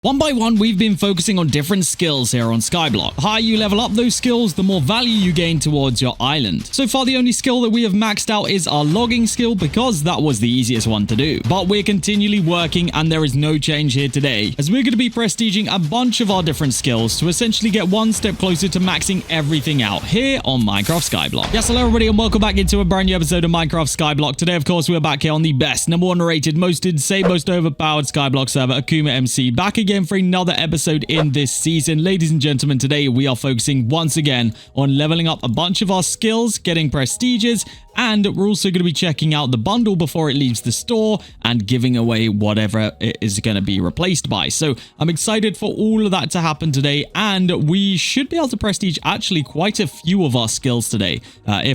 One by one, we've been focusing on different skills here on Skyblock. The higher you level up those skills, the more value you gain towards your island. So far, the only skill that we have maxed out is our logging skill because that was the easiest one to do. But we're continually working and there is no change here today, as we're going to be prestiging a bunch of our different skills to essentially get one step closer to maxing everything out here on Minecraft Skyblock. Yes, hello everybody and welcome back into a brand new episode of Minecraft Skyblock. Today, of course, we're back here on the best, #1 rated, most insane, most overpowered Skyblock server, AkumaMC, back again for another episode in this season. Ladies and gentlemen, today we are focusing once again on leveling up a bunch of our skills, getting prestiges, and we're also going to be checking out the bundle before it leaves the store and giving away whatever it is going to be replaced by. So I'm excited for all of that to happen today, and we should be able to prestige actually quite a few of our skills today.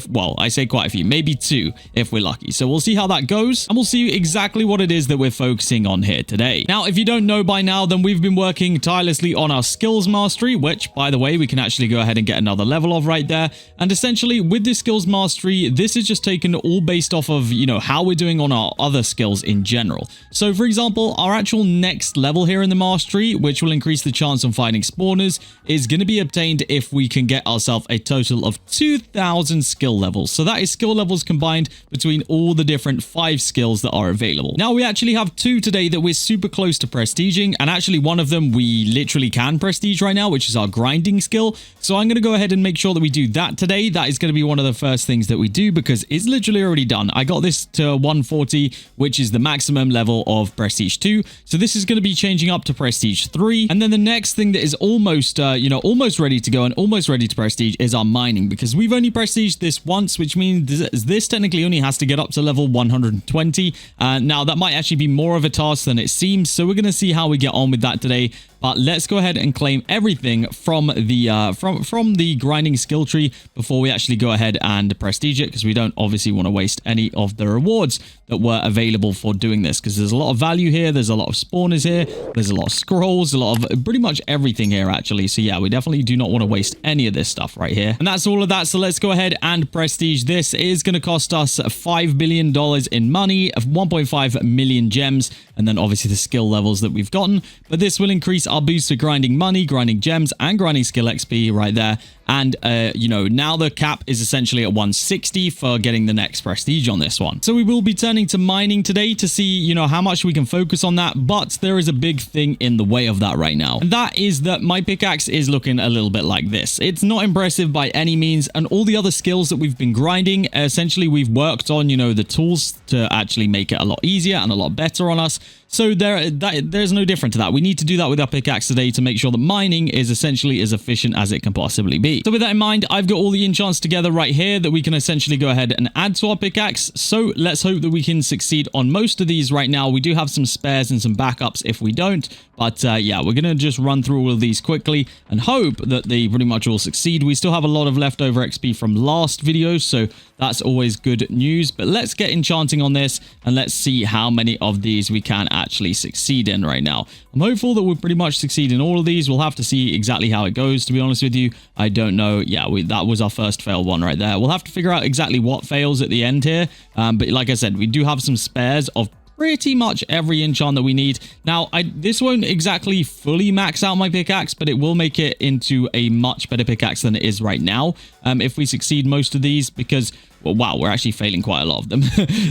Well, I say quite a few, maybe 2 if we're lucky. So we'll see how that goes, and we'll see exactly what it is that we're focusing on here today. Now, if you don't know by now, then we've been working tirelessly on our skills mastery, which, by the way, we can actually go ahead and get another level of right there. And essentially, with this skills mastery, this is just taken all based off of, how we're doing on our other skills in general. So, for example, our actual next level here in the mastery, which will increase the chance on finding spawners, is going to be obtained if we can get ourselves a total of 2,000 skill levels. So that is skill levels combined between all the different 5 skills that are available. Now, we actually have 2 today that we're super close to prestiging, and actually one of them we literally can prestige right now, which is our grinding skill. So I'm going to go ahead and make sure that we do that today. That is going to be one of the first things that we do because it's literally already done. I got this to 140, which is the maximum level of prestige 2. So this is going to be changing up to prestige 3. And then the next thing that is almost, almost ready to go and almost ready to prestige is our mining, because we've only prestiged this once, which means this technically only has to get up to level 120. Now that might actually be more of a task than it seems. So we're going to see how we get on with that today. But let's go ahead and claim everything from the from the grinding skill tree before we actually go ahead and prestige it, because we don't obviously want to waste any of the rewards that were available for doing this, because there's a lot of value here, there's a lot of spawners here, there's a lot of scrolls, a lot of pretty much everything here actually. So yeah, we definitely do not want to waste any of this stuff right here. And that's all of that. So let's go ahead and prestige this. It is going to cost us $5 billion in money, 1.5 million gems, and then obviously the skill levels that we've gotten. But this will increase our boost to grinding money, grinding gems, and grinding skill XP right there. And, now the cap is essentially at 160 for getting the next prestige on this one. So we will be turning to mining today to see, how much we can focus on that. But there is a big thing in the way of that right now. And that is that my pickaxe is looking a little bit like this. It's not impressive by any means. And all the other skills that we've been grinding, essentially we've worked on, the tools to actually make it a lot easier and a lot better on us. So there's no different to that. We need to do that with our pickaxe today to make sure that mining is essentially as efficient as it can possibly be. So with that in mind, I've got all the enchants together right here that we can essentially go ahead and add to our pickaxe. So let's hope that we can succeed on most of these right now. We do have some spares and some backups if we don't. But yeah, we're going to just run through all of these quickly and hope that they pretty much all succeed. We still have a lot of leftover XP from last video, so that's always good news. But let's get enchanting on this and let's see how many of these we can actually succeed in right now. I'm hopeful that we'll pretty much succeed in all of these. We'll have to see exactly how it goes, to be honest with you. I don't know. Yeah, that was our first failed one right there. We'll have to figure out exactly what fails at the end here. But like I said, we do have some spares of pretty much every enchant that we need. Now, this won't exactly fully max out my pickaxe, but it will make it into a much better pickaxe than it is right now if we succeed most of these, because well, wow, we're actually failing quite a lot of them.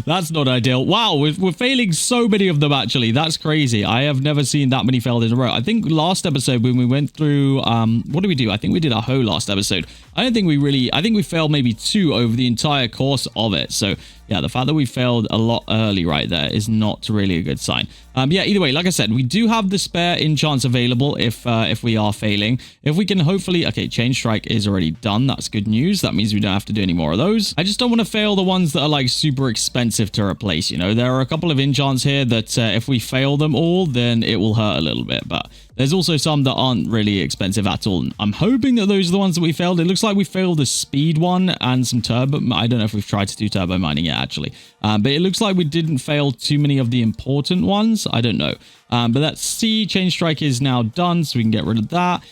That's not ideal. Wow, we're failing so many of them, actually. That's crazy. I have never seen that many failed in a row. I think last episode when we went through, what did we do? I think we did a hoe last episode. I think we failed maybe 2 over the entire course of it. So yeah, the fact that we failed a lot early right there is not really a good sign. Yeah, either way, like I said, we do have the spare enchants available if we are failing. If we can hopefully... Okay, Chain Strike is already done. That's good news. That means we don't have to do any more of those. I just don't want to fail the ones that are like super expensive to replace, There are a couple of enchants here that if we fail them all, then it will hurt a little bit. But there's also some that aren't really expensive at all. I'm hoping that those are the ones that we failed. It looks like we failed the speed one and some turbo. I don't know if we've tried to do turbo mining yet, actually. But it looks like we didn't fail too many of the important ones. I don't know. But let's see. Chain strike is now done, so we can get rid of that.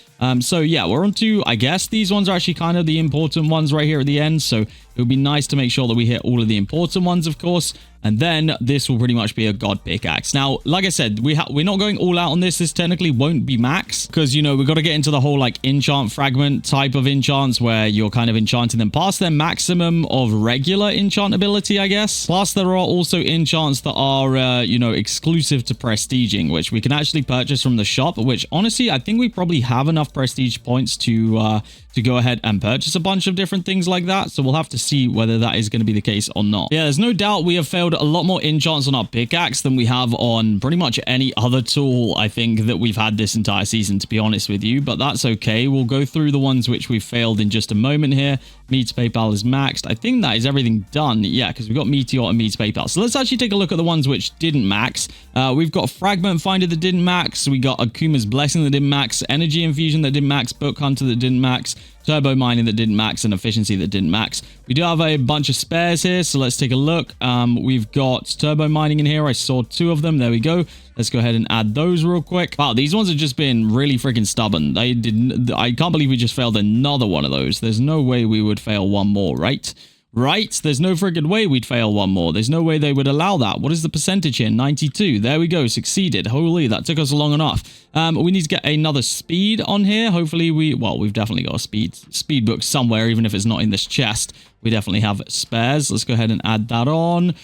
So yeah, we're on to, I guess these ones are actually kind of the important ones right here at the end. So it would be nice to make sure that we hit all of the important ones, of course. And then this will pretty much be a god pickaxe. Now, like I said, we're not going all out on this. This technically won't be max because, you know, we've got to get into the whole like enchant fragment type of enchants where you're kind of enchanting them past their maximum of regular enchantability, I guess. Plus, there are also enchants that are, you know, exclusive to prestiging, which we can actually purchase from the shop, which honestly, I think we probably have enough prestige points to go ahead and purchase a bunch of different things like that. So we'll have to see whether that is going to be the case or not. Yeah, there's no doubt we have failed a lot more enchants on our pickaxe than we have on pretty much any other tool, I think, that we've had this entire season, to be honest with you. But that's okay. We'll go through the ones which we've failed in just a moment here. Meteor PayPal is maxed. I think that is everything done. Yeah, because we've got Meteor and Meteor PayPal. So let's actually take a look at the ones which didn't max. We've got Fragment Finder that didn't max. We got Akuma's Blessing that didn't max. Energy Infusion that didn't max. Book Hunter that didn't max. Turbo Mining that didn't max, and Efficiency that didn't max. We do have a bunch of spares here, so let's take a look. We've got Turbo Mining in here. I saw 2 of them. There we go. Let's go ahead and add those real quick. Wow, these ones have just been really freaking stubborn. I can't believe we just failed another one of those. There's no way we would fail one more, right? Right? There's no freaking way we'd fail one more. There's no way they would allow that. What is the percentage here? 92. There we go. Succeeded. Holy, that took us long enough. We need to get another speed on here. Hopefully we've definitely got a speed book somewhere, even if it's not in this chest. We definitely have spares. Let's go ahead and add that on.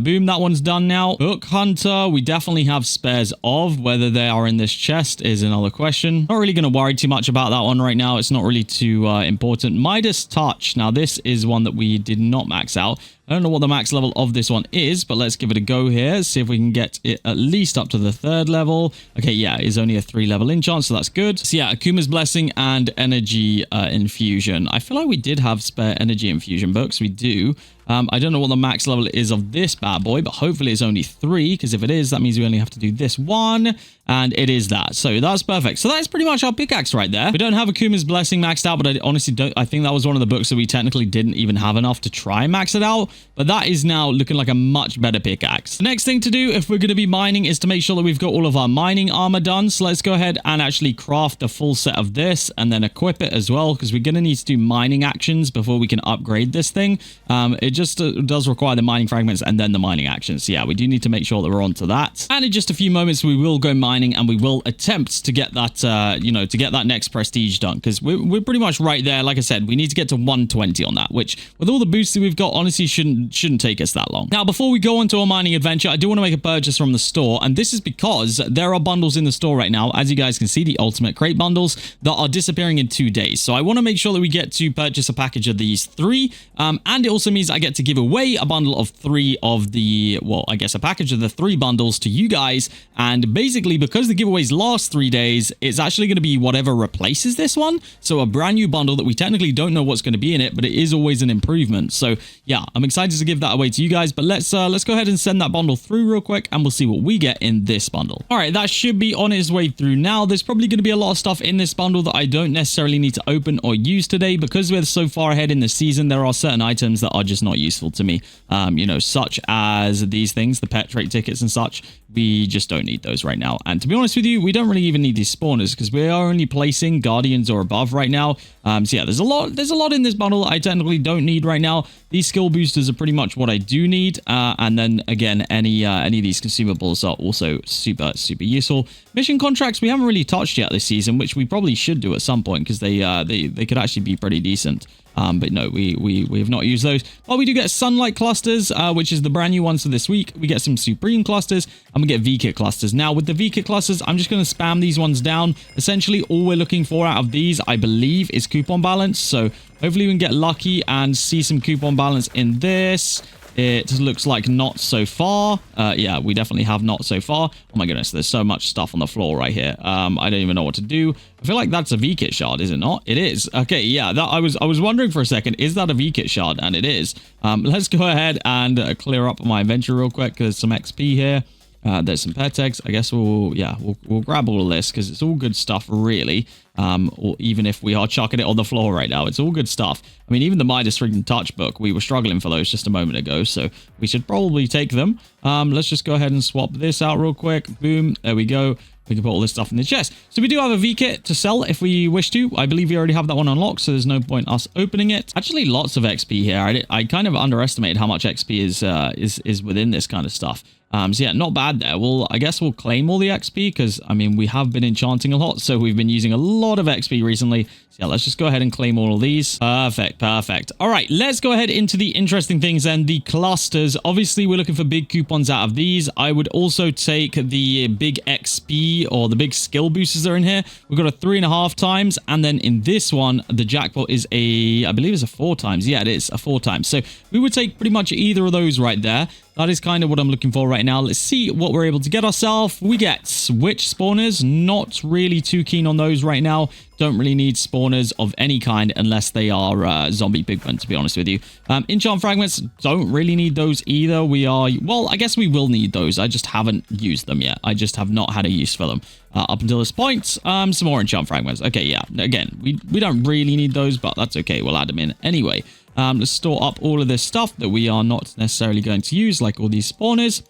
Boom, that one's done now. Book Hunter, we definitely have spares of. Whether they are in this chest is another question. Not really going to worry too much about that one right now. It's not really too important. Midas Touch. Now, this is one that we did not max out. I don't know what the max level of this one is, but let's give it a go here. See if we can get it at least up to the 3rd level. Okay, yeah, it's only a 3-level enchant, so that's good. So yeah, Akuma's Blessing and Energy Infusion. I feel like we did have spare Energy Infusion books. We do. I don't know what the max level is of this bad boy, but hopefully it's only 3, because if it is, that means we only have to do this one, and it is that. So that's perfect. So that's pretty much our pickaxe right there. We don't have Akuma's Blessing maxed out, but I honestly don't. I think that was one of the books that we technically didn't even have enough to try and max it out, but that is now looking like a much better pickaxe. The next thing to do if we're going to be mining is to make sure that we've got all of our mining armor done. So let's go ahead and actually craft a full set of this and then equip it as well, because we're going to need to do mining actions before we can upgrade this thing. It just does require the mining fragments and then the mining actions. So yeah, we do need to make sure that we're onto that. And in just a few moments, we will go mining and we will attempt to get that, you know, to get that next prestige done, because we're pretty much right there. Like I said, we need to get to 120 on that, which with all the boosts that we've got, honestly, shouldn't take us that long. Now, before we go on to our mining adventure, I do want to make a purchase from the store, and this is because there are bundles in the store right now. As you guys can see, the ultimate crate bundles that are disappearing in 2 days. So I want to make sure that we get to purchase a package of these 3, and it also means I get to give away a bundle of 3 of the, well, I guess a package of the 3 bundles to you guys. And basically, because the giveaways last 3 days, it's actually going to be whatever replaces this one. So a brand new bundle that we technically don't know what's going to be in it, but it is always an improvement. So yeah, I'm excited to give that away to you guys, but let's go ahead and send that bundle through real quick, and we'll see what we get in this bundle. All right, that should be on its way through now. There's probably going to be a lot of stuff in this bundle that I don't necessarily need to open or use today, because we're so far ahead in the season. There are certain items that are just not useful to me, you know, such as these things, the pet trait tickets and such. We just don't need those right now. And to be honest with you, we don't really even need these spawners, because we are only placing guardians or above right now. So yeah, there's a lot in this bundle that I technically don't need right now. These skill boosters are pretty much what I do need. And then again, any of these consumables are also super useful. Mission contracts we haven't really touched yet this season, which we probably should do at some point, because they could actually be pretty decent. But no, we have not used those. But we do get Sunlight Clusters, which is the brand new ones for this week. We get some Supreme Clusters, and we get V-Kit Clusters. Now, with the V-Kit Clusters, I'm just going to spam these ones down. Essentially, all we're looking for out of these, I believe, is coupon balance. So hopefully we can get lucky and see some coupon balance in this. It looks like not so far. Yeah, we definitely have not so far. Oh my goodness, there's so much stuff on the floor right here. I don't even know what to do. I feel like that's a V-Kit shard, is it not? It is. Okay, yeah, that I was wondering for a second, is that a V-Kit shard? And it is. Let's go ahead and clear up my inventory real quick. There's some XP here. There's some pet eggs. I guess we'll grab all of this because it's all good stuff, really. Or even if we are chucking it on the floor right now, it's all good stuff. I mean, even the Midas freaking touch book, we were struggling for those just a moment ago, so we should probably take them. Let's just go ahead and swap this out real quick. Boom, there we go. We can put all this stuff in the chest. So we do have a V-kit to sell if we wish to. I believe we already have that one unlocked, so there's no point us opening it. Actually, lots of XP here. I kind of underestimated how much XP is within this kind of stuff. So yeah, not bad there. I guess we'll claim all the XP because, I mean, we have been enchanting a lot, so we've been using a lot of XP recently. So yeah, let's just go ahead and claim all of these. Perfect, perfect. All right, let's go ahead into the interesting things then, the clusters. Obviously, we're looking for big coupons out of these. I would also take the big XP or the big skill boosters that are in here. We've got a 3.5 times, and then in this one, the jackpot is I believe it's a 4 times. Yeah, it is a 4 times. So we would take pretty much either of those right there. That is kind of what I'm looking for right now. Let's see what we're able to get ourselves. We get witch spawners. Not really too keen on those right now. Don't really need spawners of any kind unless they are zombie pigmen, to be honest with you. Enchant fragments, don't really need those either. Well, I guess we will need those. I just haven't used them yet. I just have not had a use for them up until this point. Some more enchant fragments. Okay, yeah. Again, we don't really need those, but that's okay. We'll add them in anyway. Let's store up all of this stuff that we are not necessarily going to use, like all these spawners.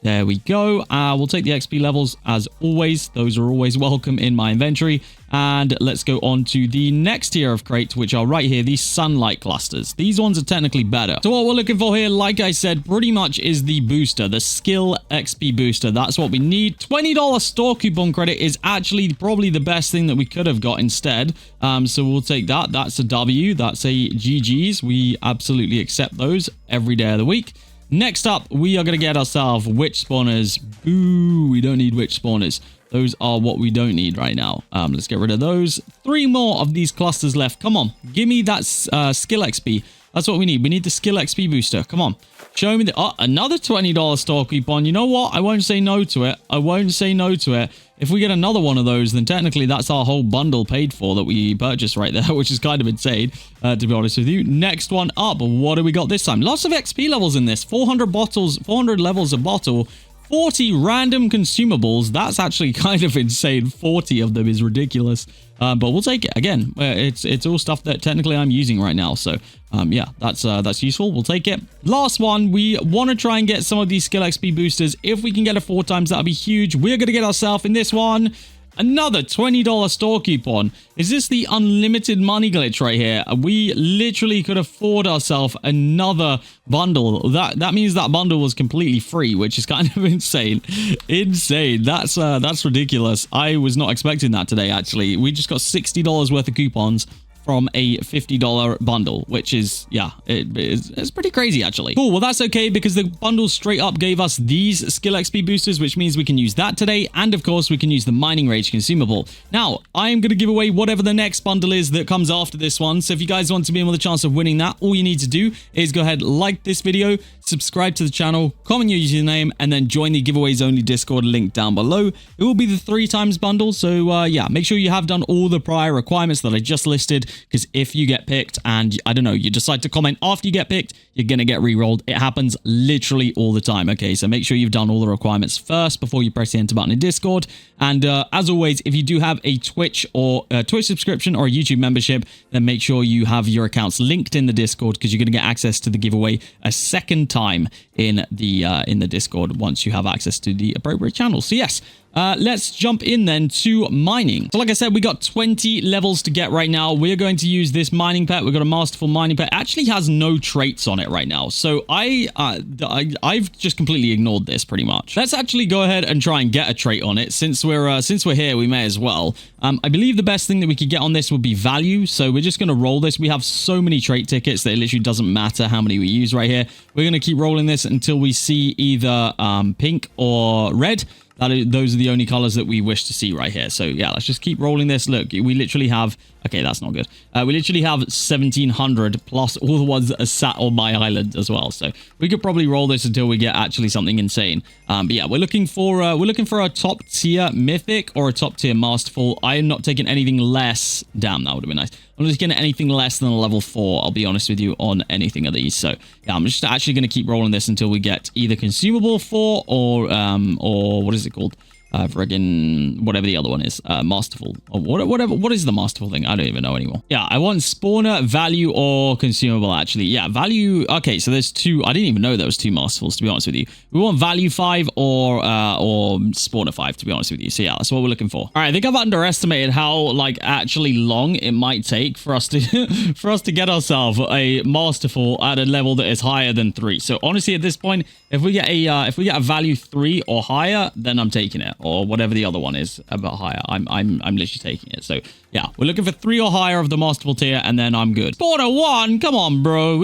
There we go. We'll take the XP levels as always. Those are always welcome in my inventory. And let's go on to the next tier of crates, which are right here, these sunlight clusters. These ones are technically better. So what we're looking for here, like I said, pretty much is the booster, the skill XP booster. That's what we need. $20 store coupon credit is actually probably the best thing that we could have got instead. So we'll take that. That's a W. That's a GG's. We absolutely accept those every day of the week. Next up, we are going to get ourselves witch spawners. Boo, we don't need witch spawners. Those are what we don't need right now. Let's get rid of those. 3 more of these clusters left. Come on, give me that skill XP. That's what we need. We need the skill XP booster. Come on. Show me another $20 store coupon. You know what? I won't say no to it. I won't say no to it. If we get another one of those, then technically that's our whole bundle paid for that we purchased right there, which is kind of insane, to be honest with you. Next one up. What do we got this time? Lots of XP levels in this. 400 bottles, 400 levels a bottle. 40 random consumables. That's actually kind of insane. 40 of them is ridiculous. But we'll take it. Again, it's all stuff that technically I'm using right now. So, yeah, that's useful. We'll take it. Last one, we want to try and get some of these skill XP boosters. If we can get a 4 times, that'll be huge. We're going to get ourselves in this one another $20 store coupon. Is this the unlimited money glitch right here? We literally could afford ourselves another bundle. That means that bundle was completely free, which is kind of insane. Insane. That's ridiculous. I was not expecting that today, actually. We just got $60 worth of coupons from a $50 bundle, which is, yeah, it's pretty crazy, actually. Cool, well, that's okay, because the bundle straight up gave us these skill XP boosters, which means we can use that today, and of course, we can use the Mining Rage consumable. Now, I'm going to give away whatever the next bundle is that comes after this one, so if you guys want to be in with a chance of winning that, all you need to do is go ahead, like this video, subscribe to the channel, comment your username, and then join the giveaways only Discord link down below. It will be the 3 times bundle, so yeah, make sure you have done all the prior requirements that I just listed, because if you get picked and, I don't know, you decide to comment after you get picked, you're going to get re-rolled. It happens literally all the time, okay? So make sure you've done all the requirements first before you press the enter button in Discord. And as always, if you do have a Twitch or a Twitch subscription or a YouTube membership, then make sure you have your accounts linked in the Discord, because you're going to get access to the giveaway a second time in the Discord once you have access to the appropriate channel. So yes, let's jump in then to mining. So like I said, we got 20 levels to get right now. We're going to use this mining pet. We've got a masterful mining pet. It actually has no traits on it right now. So I've just completely ignored this pretty much. Let's actually go ahead and try and get a trait on it. Since we're here, we may as well. I believe the best thing that we could get on this would be value. So we're just going to roll this. We have so many trait tickets that it literally doesn't matter how many we use right here. We're going to keep rolling this until we see either pink or red. Those are the only colors that we wish to see right here. So yeah, let's just keep rolling this. Look, we literally have... Okay, that's not good. We literally have 1,700 plus all the ones that are sat on my island as well. So we could probably roll this until we get actually something insane. But yeah, we're looking for a top tier mythic or a top tier masterful. I am not taking anything less. Damn, that would have been nice. I'm just getting anything less than a level 4, I'll be honest with you, on anything of these. So yeah, I'm just actually going to keep rolling this until we get either consumable 4 or what is it called? Friggin' whatever the other one is, masterful, or whatever. What is the masterful thing? I don't even know anymore. Yeah, I want spawner, value, or consumable, actually. Yeah, value. Okay, so there's 2. I didn't even know there was 2 masterfuls, to be honest with you. We want value 5 or spawner 5, to be honest with you. So yeah, that's what we're looking for. All right, I think I've underestimated how, like, actually long it might take for us to for us to get ourselves a masterful at a level that is higher than 3. So honestly, at this point, if we get a value 3 or higher, then I'm taking it. Or whatever the other one is about higher. I'm literally taking it. So yeah, we're looking for 3 or higher of the masterful tier, and then I'm good. Spawner 1, come on, bro.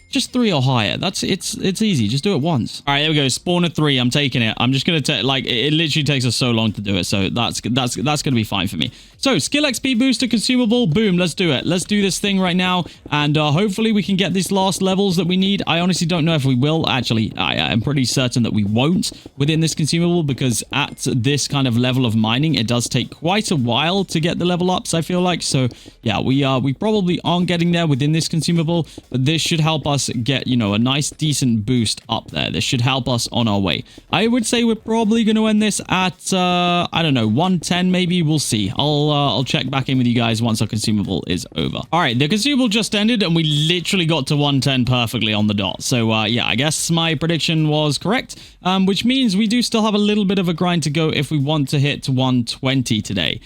Just 3 or higher. It's easy. Just do it once. All right, there we go. Spawner 3. I'm taking it. I'm just gonna take, like, it literally takes us so long to do it. So that's gonna be fine for me. So skill XP booster consumable. Boom. Let's do it. Let's do this thing right now, and hopefully we can get these last levels that we need. I honestly don't know if we will. Actually, I am pretty certain that we won't within this consumable, because at this kind of level of mining, it does take quite a while to get the level ups, I feel like. So yeah, we probably aren't getting there within this consumable, but this should help us get, you know, a nice decent boost up there. This should help us on our way. I would say we're probably going to end this at I don't know, 110 maybe. We'll see. I'll check back in with you guys once our consumable is over. All right, the consumable just ended and we literally got to 110 perfectly on the dot. So yeah, I guess my prediction was correct, which means we do still have a little bit of a grind to go if we want to hit 120 today,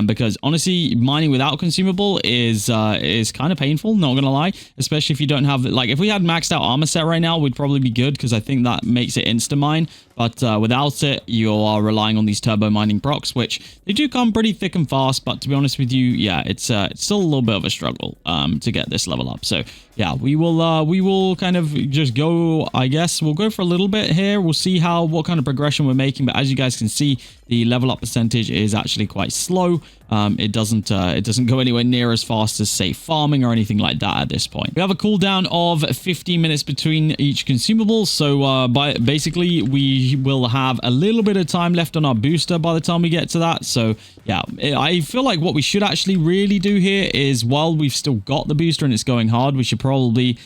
because honestly, mining without consumable is kind of painful, not gonna lie, especially if you don't have, like, if we had maxed out armor set right now, we'd probably be good, because I think that makes it insta mine. But without it, you are relying on these turbo mining procs, which they do come pretty thick and fast. But to be honest with you, yeah, it's still a little bit of a struggle to get this level up. So yeah, we will kind of just go. I guess we'll go for a little bit here. We'll see what kind of progression we're making. But as you guys can see, the level up percentage is actually quite slow. It doesn't go anywhere near as fast as, say, farming or anything like that at this point. We have a cooldown of 15 minutes between each consumable. So basically we will have a little bit of time left on our booster by the time we get to that. So yeah, I feel like what we should actually really do here is, while we've still got the booster and it's going hard, we should probably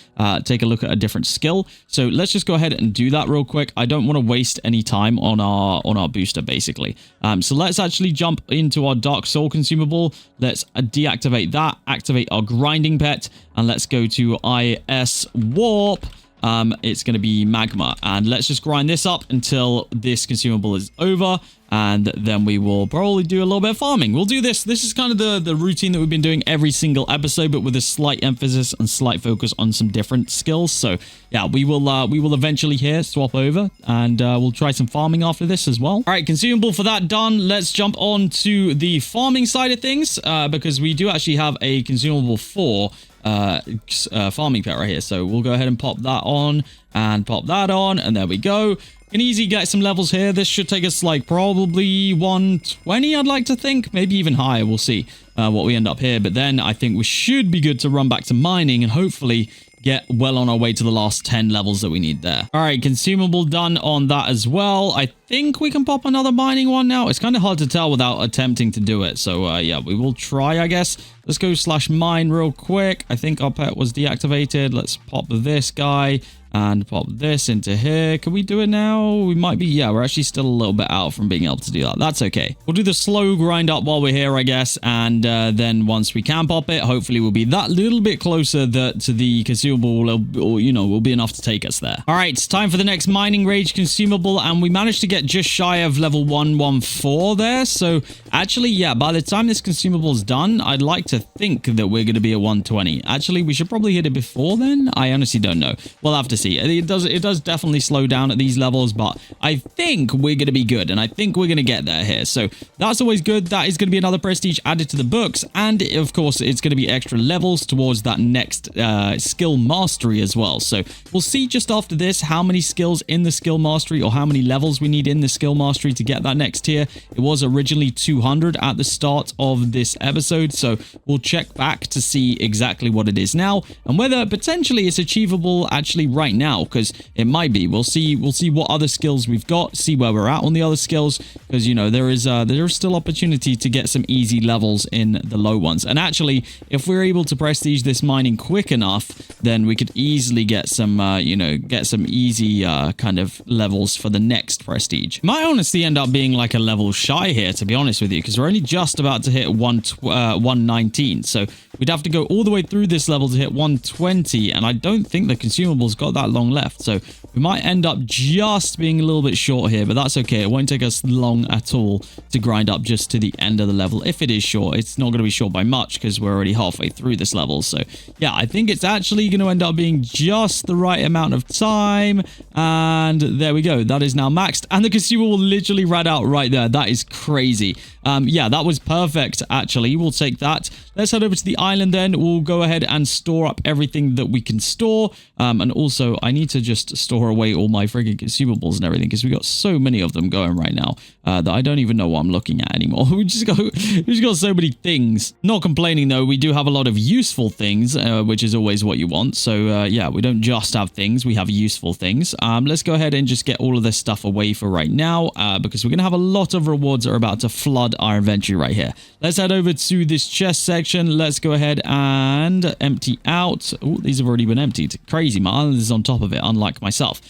take a look at a different skill. So let's just go ahead and do that real quick. I don't want to waste any time on our booster, basically. So let's actually jump into our Dark Soul consumable. Let's deactivate that, activate our grinding pet, and let's go to IS Warp. It's going to be magma, and let's just grind this up until this consumable is over, and then we will probably do a little bit of farming. We'll do this. This is kind of the routine that we've been doing every single episode, but with a slight emphasis and slight focus on some different skills. So yeah, we will eventually here swap over, and we'll try some farming after this as well. All right, consumable for that done. Let's jump on to the farming side of things, because we do actually have a consumable for farming pet right here. So we'll go ahead and pop that on and pop that on, and there we go. Can easily get some levels here. This should take us like probably 120, I'd like to think, maybe even higher. We'll see what we end up here, but then I think we should be good to run back to mining and hopefully get well on our way to the last 10 levels that we need there. All right, consumable done on that as well. I think we can pop another mining one now. It's kind of hard to tell without attempting to do it. So yeah, we will try, I guess. Let's go /mine real quick. I think our pet was deactivated. Let's pop this guy and pop this into here. Can we do it now? We might be. Yeah, we're actually still a little bit out from being able to do that. That's okay. We'll do the slow grind up while we're here, I guess. And then once we can pop it, hopefully we'll be that little bit closer to the consumable, or, you know, will be enough to take us there. All right, it's time for the next mining rage consumable. And we managed to get just shy of level 114 there. So actually, yeah, by the time this consumable is done, I'd like to think that we're going to be at 120. Actually, we should probably hit it before then. I honestly don't know. We'll have to see. It does definitely slow down at these levels, but I think we're going to be good, and I think we're going to get there here. So that's always good. That is going to be another prestige added to the books, and of course, it's going to be extra levels towards that next skill mastery as well. So we'll see just after this how many skills in the skill mastery, or how many levels we need in the skill mastery to get that next tier. It was originally 200 at the start of this episode, so we'll check back to see exactly what it is now, and whether potentially it's achievable actually right right now, because it might be. We'll see what other skills we've got, see where we're at on the other skills, because, you know, there is still opportunity to get some easy levels in the low ones. And actually, if we're able to prestige this mining quick enough, then we could easily get some, get some easy kind of levels for the next prestige. Might honestly end up being like a level shy here, to be honest with you, because we're only just about to hit 119. So we'd have to go all the way through this level to hit 120, and I don't think the consumables got that long left. So we might end up just being a little bit short here, but that's okay. It won't take us long at all to grind up just to the end of the level. If it is short, it's not going to be short by much because we're already halfway through this level. So yeah, I think it's actually going to end up being just the right amount of time. And there we go. That is now maxed. And the consumable literally ran out right there. That is crazy. Yeah, that was perfect, actually. We'll take that. Let's head over to the island then. We'll go ahead and store up everything that we can store. And also, I need to just store away all my friggin' consumables and everything because we got so many of them going right now that I don't even know what I'm looking at anymore. we just got so many things. Not complaining, though. We do have a lot of useful things, which is always what you want. So, yeah, we don't just have things. We have useful things. Let's go ahead and just get all of this stuff away for right now because we're going to have a lot of rewards that are about to flood our inventory right here. Let's head over to this chest section. Let's go ahead and empty out. Oh, these have already been emptied. Crazy. My island is on top of it, unlike myself.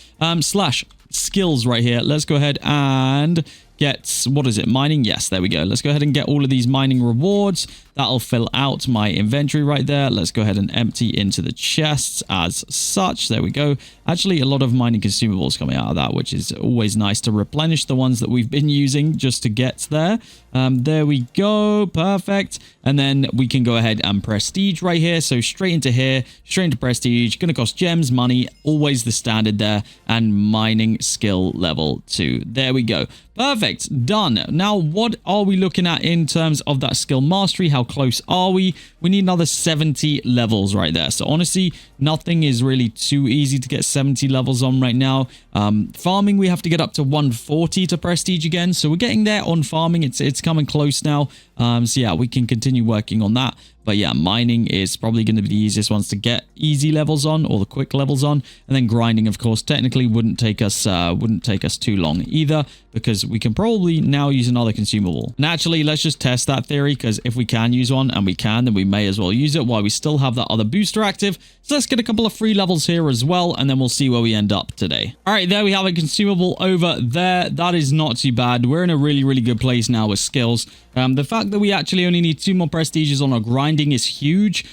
Slash skills right here. Let's go ahead and get, what is it, mining? Yes, there we go. Let's go ahead and get all of these mining rewards. That'll fill out my inventory right there. Let's go ahead and empty into the chests as such. There we go. Actually, a lot of mining consumables coming out of that, which is always nice to replenish the ones that we've been using just to get there. There we go. Perfect. And then we can go ahead and prestige right here. So straight into here, straight into prestige. Going to cost gems, money, always the standard there, and mining skill level 2. There we go. Perfect. Done. Now, what are we looking at in terms of that skill mastery? How close are we? We need another 70 levels right there. So honestly, nothing is really too easy to get 70 levels on right now. Farming, we have to get up to 140 to prestige again. So we're getting there on farming. It's coming close now. So yeah, we can continue working on that. But yeah, mining is probably going to be the easiest ones to get easy levels on, or the quick levels on. And then grinding, of course, technically wouldn't take us too long either, because we can probably now use another consumable. Naturally, let's just test that theory, because if we can use one, and we can, then we may as well use it while we still have that other booster active. So let's get a couple of free levels here as well, and then we'll see where we end up today. All right, there we have a consumable over there. That is not too bad. We're in a really, really good place now with skills. The fact that we actually only need 2 more prestiges on our grinding is huge.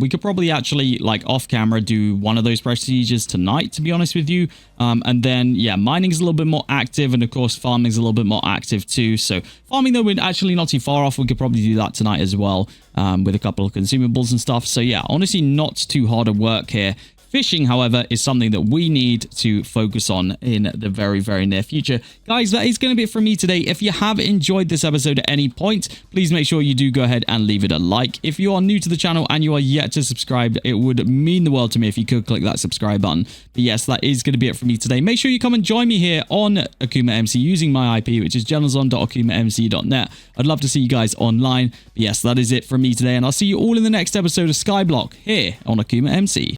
We could probably actually, like, off camera, do one of those prestiges tonight, to be honest with you. And then, yeah, mining's a little bit more active, and of course, farming's a little bit more active too. So farming, though, we're actually not too far off. We could probably do that tonight as well, with a couple of consumables and stuff. So yeah, honestly, not too hard of work here. Fishing, however, is something that we need to focus on in the very, very near future. Guys, that is going to be it from me today. If you have enjoyed this episode at any point, please make sure you do go ahead and leave it a like. If you are new to the channel and you are yet to subscribe, it would mean the world to me if you could click that subscribe button. But yes, that is going to be it from me today. Make sure you come and join me here on AkumaMC using my IP, which is generzon.akumamc.net. I'd love to see you guys online. But yes, that is it from me today, and I'll see you all in the next episode of Skyblock here on AkumaMC.